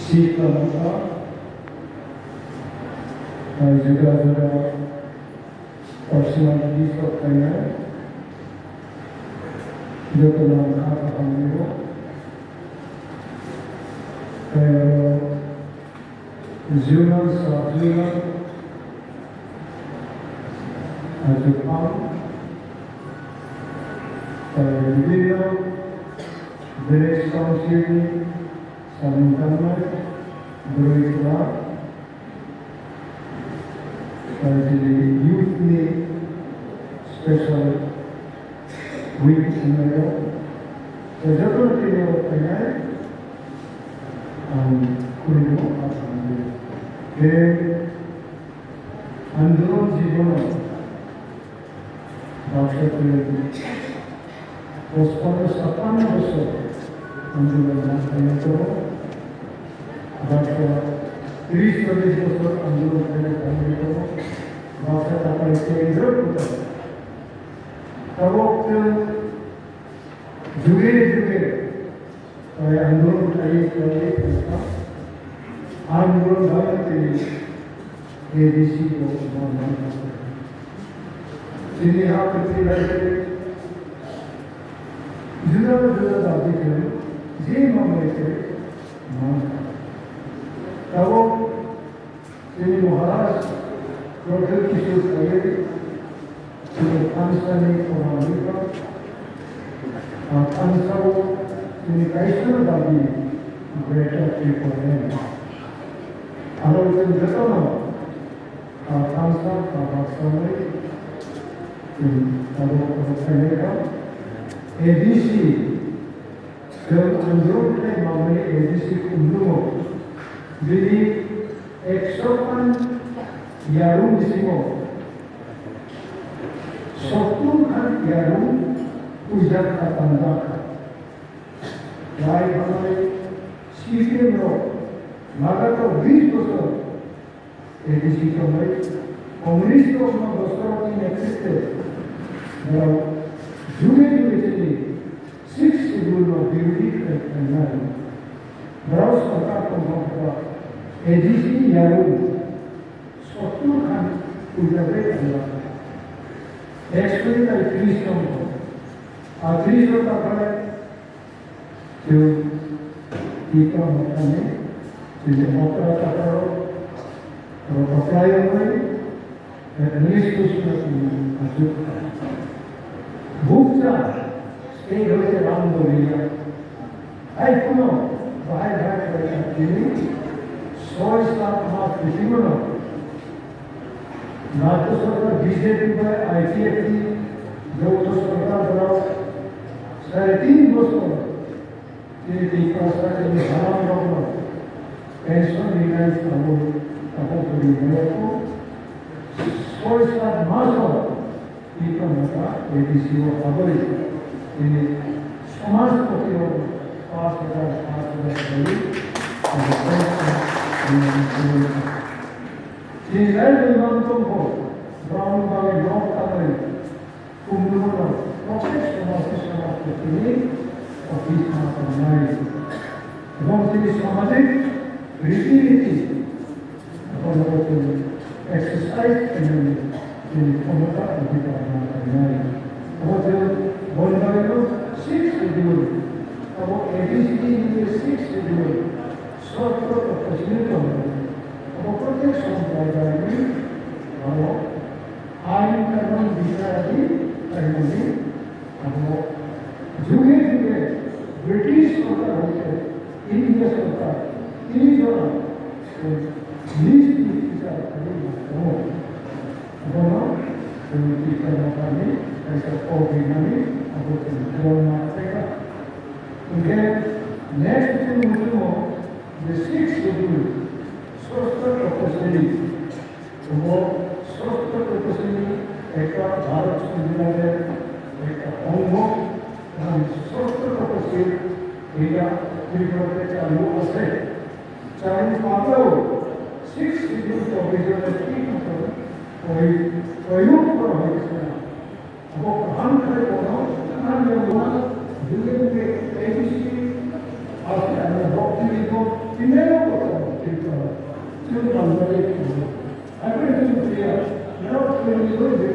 시가마가 जुदा-जुदा पर्सनालिटीजफोरखायनो जोथोन खालामनांगौ जुनार साबजुनार जुफाम बिदिनो भिलेज काउन्सिलनि सानजानाय गुरैफोरा दिनै इयुथनि स्पेशल उइक खुंनायाव जोबोर फैनाय आं खुलिनो आसाम बे आन्दोलन जीवनाव बाक्साफोरनि 55 बोसोर आन्दोलन नाजानायखौ बाक्सा 30-40 बोसोर आन्दोलन खालामनायखौ बाक्सा थाखाय केन्द्र तब जुगे जुगे आंदोलन आंदोलन भारत एडीसी को दिनै हाफोरनि जुदा जुदा दाबिखौ जे मावनायखौ तब जोंनि महाराज डॉक्टर किशोर कायेरी जोंनि फांसानि फरायनायफ्रा फांसाव जोंनि गायसननो दाबि ग्रेटर फरायनाय आरो जों गोबां फांसा बाक्सानि आरो फरायनायफ्रा एडीसी जों आन्दोलन मावनाय एडीसी खुंदोंमोन दिनै 100 यारुं सिङाव 70 यारुं उजाड़ खालामजाखा जाय हानाय सिपिएमआव मागाथाव 20 बोसोर एडीसी खालामबाय कम्युनिस्ट बोसोराव नेतृत्व जेराव जुगे जुगे जोंनि 6 शेड्यूलआव बिउटि खालामनाय जेराव सरकार दंफांफोरा एडीसी यारुं 70 खान उजाड़े खालामबाय एक्सपेक्ट आई 30 दंफां आ 30 थाखाय जों टीका मोननानै जोंनि अकरा थाखाय अप्लायआवहाय एडमिनिस्ट्रेशन बुकजा स्टेट होते रामदोरिया आई कुनो बाहर बाहर दिल्ली 6 लाख मार्क दिसिमोनो नाटो सरकार बीजेपी पर आईटीएफटी जो सरकार बनाओ 3.5 बोसोर ये टीका सरकार ने हराम रखना पेंशन रिलाइज करो कहो तो ये को 6 लाख मासो टीका मता एडीसी वो अबरी ये समाज को क्यों 5,000 crore Israel membantu Brown bagi blok kami kumpulan proses sama ini ofis makamai. Orang sini sahaja riti orang exercise ini komunikasi kita makamai. Orang boleh itu 6 schedule. Kalau ABCD ini 6 schedule. Suatu kesimpulan. प्रत्येक संप्रदाय में हम ion कर्म विचारादि करने हम जुगे जुगे British सरकार होते इंडिया सरकार इन दोनों नीच विचार करने हम दोनों विचार करने ऐसा कोविड में अब तो मारते का उनके नेक्स्ट मुझे the 6th schedule स्वस्थ प्रकोष्ठी वो स्वस्थ प्रकोष्ठी एक भारत संविधान एक अंग हम स्वस्थ प्रकोष्ठी या त्रिपुरा चालू असे चालू पालो 6 शेड्यूल तो विजुअलिटी कोई प्रयोग पर है इसमें वो हम करे बोलो ना जो जुगे में एबीसी और डॉक्टर को still conservative. I pray to you prayer. Without praying, you don't get